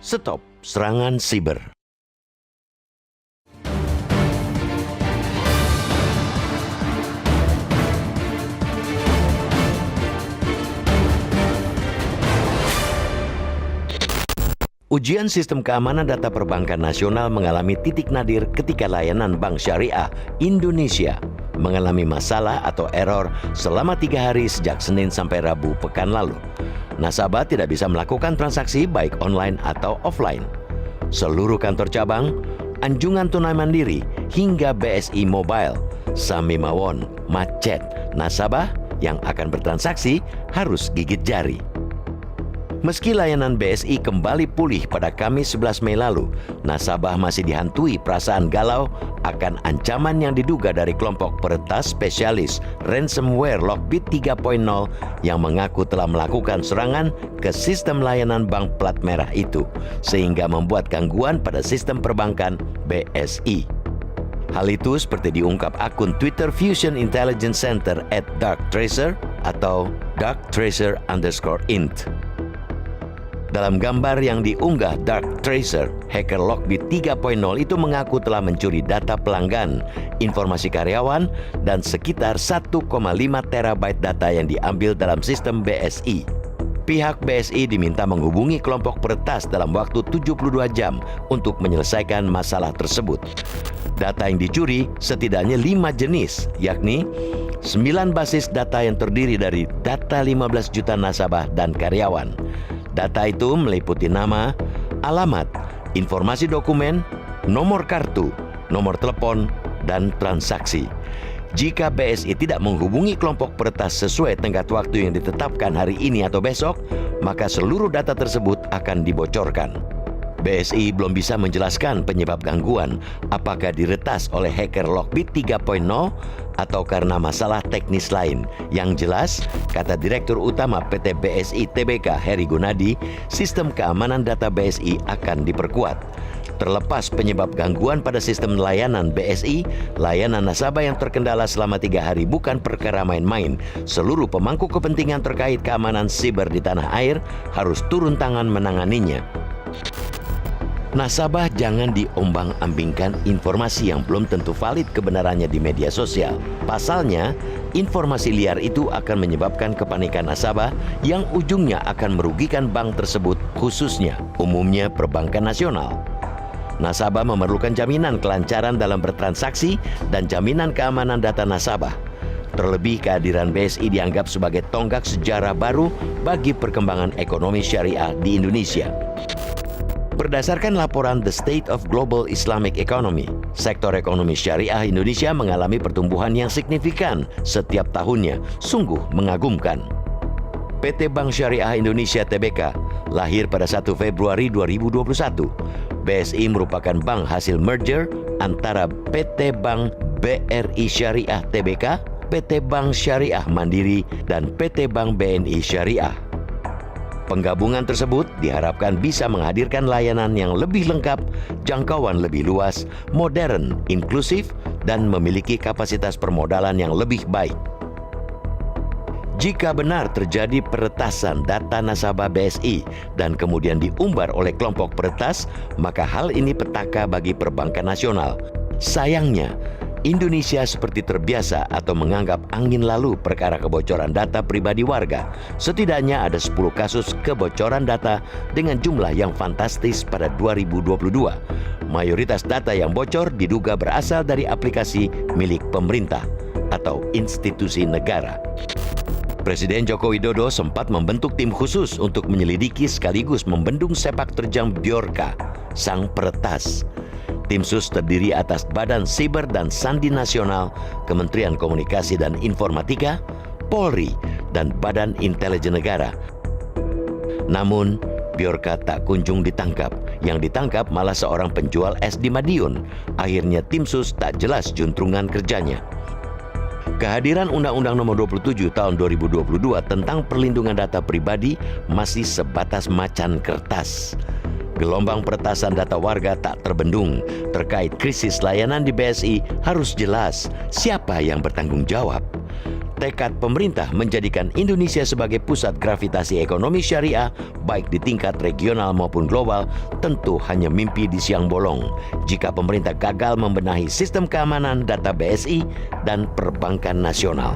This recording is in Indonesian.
Stop serangan siber. Ujian sistem keamanan data perbankan nasional mengalami titik nadir ketika layanan Bank Syariah Indonesia mengalami masalah atau error selama 3 hari sejak Senin sampai Rabu pekan lalu. Nasabah tidak bisa melakukan transaksi baik online atau offline. Seluruh kantor cabang, anjungan tunai mandiri, hingga BSI Mobile, Sami Mawon, macet. Nasabah yang akan bertransaksi harus gigit jari. Meski layanan BSI kembali pulih pada Kamis 11 Mei lalu, nasabah masih dihantui perasaan galau akan ancaman yang diduga dari kelompok peretas spesialis ransomware Lockbit 3.0 yang mengaku telah melakukan serangan ke sistem layanan bank plat merah itu, sehingga membuat gangguan pada sistem perbankan BSI. Hal itu seperti diungkap akun Twitter Fusion Intelligence Center @darktracer atau darktracer_int. Dalam gambar yang diunggah Dark Tracer, hacker Lockbit 3.0 itu mengaku telah mencuri data pelanggan, informasi karyawan, dan sekitar 1,5 terabyte data yang diambil dalam sistem BSI. Pihak BSI diminta menghubungi kelompok peretas dalam waktu 72 jam untuk menyelesaikan masalah tersebut. Data yang dicuri setidaknya 5 jenis, yakni 9 basis data yang terdiri dari data 15 juta nasabah dan karyawan. Data itu meliputi nama, alamat, informasi dokumen, nomor kartu, nomor telepon, dan transaksi. Jika BSI tidak menghubungi kelompok peretas sesuai tenggat waktu yang ditetapkan hari ini atau besok, maka seluruh data tersebut akan dibocorkan. BSI belum bisa menjelaskan penyebab gangguan, apakah diretas oleh hacker Lockbit 3.0 atau karena masalah teknis lain. Yang jelas, kata Direktur Utama PT BSI Tbk Heri Gunadi, sistem keamanan data BSI akan diperkuat. Terlepas penyebab gangguan pada sistem layanan BSI, layanan nasabah yang terkendala selama 3 hari bukan perkara main-main. Seluruh pemangku kepentingan terkait keamanan siber di tanah air harus turun tangan menanganinya. Nasabah jangan diombang-ambingkan informasi yang belum tentu valid kebenarannya di media sosial. Pasalnya, informasi liar itu akan menyebabkan kepanikan nasabah yang ujungnya akan merugikan bank tersebut, khususnya umumnya perbankan nasional. Nasabah memerlukan jaminan kelancaran dalam bertransaksi dan jaminan keamanan data nasabah. Terlebih, kehadiran BSI dianggap sebagai tonggak sejarah baru bagi perkembangan ekonomi syariah di Indonesia. Berdasarkan laporan The State of Global Islamic Economy, sektor ekonomi syariah Indonesia mengalami pertumbuhan yang signifikan setiap tahunnya, sungguh mengagumkan. PT Bank Syariah Indonesia Tbk lahir pada 1 Februari 2021. BSI merupakan bank hasil merger antara PT Bank BRI Syariah Tbk, PT Bank Syariah Mandiri, dan PT Bank BNI Syariah. Penggabungan tersebut diharapkan bisa menghadirkan layanan yang lebih lengkap, jangkauan lebih luas, modern, inklusif, dan memiliki kapasitas permodalan yang lebih baik. Jika benar terjadi peretasan data nasabah BSI dan kemudian diumbar oleh kelompok peretas, maka hal ini petaka bagi perbankan nasional. Sayangnya, Indonesia seperti terbiasa atau menganggap angin lalu perkara kebocoran data pribadi warga. Setidaknya ada 10 kasus kebocoran data dengan jumlah yang fantastis pada 2022. Mayoritas data yang bocor diduga berasal dari aplikasi milik pemerintah atau institusi negara. Presiden Joko Widodo sempat membentuk tim khusus untuk menyelidiki sekaligus membendung sepak terjang Bjorka, sang peretas. Tim sus terdiri atas Badan Siber dan Sandi Nasional, Kementerian Komunikasi dan Informatika, Polri, dan Badan Intelijen Negara. Namun, Bjorka tak kunjung ditangkap. Yang ditangkap malah seorang penjual es di Madiun. Akhirnya tim sus tak jelas juntrungan kerjanya. Kehadiran Undang-Undang Nomor 27 Tahun 2022 tentang perlindungan data pribadi masih sebatas macan kertas. Gelombang peretasan data warga tak terbendung. Terkait krisis layanan di BSI harus jelas siapa yang bertanggung jawab. Tekad pemerintah menjadikan Indonesia sebagai pusat gravitasi ekonomi syariah baik di tingkat regional maupun global tentu hanya mimpi di siang bolong jika pemerintah gagal membenahi sistem keamanan data BSI dan perbankan nasional.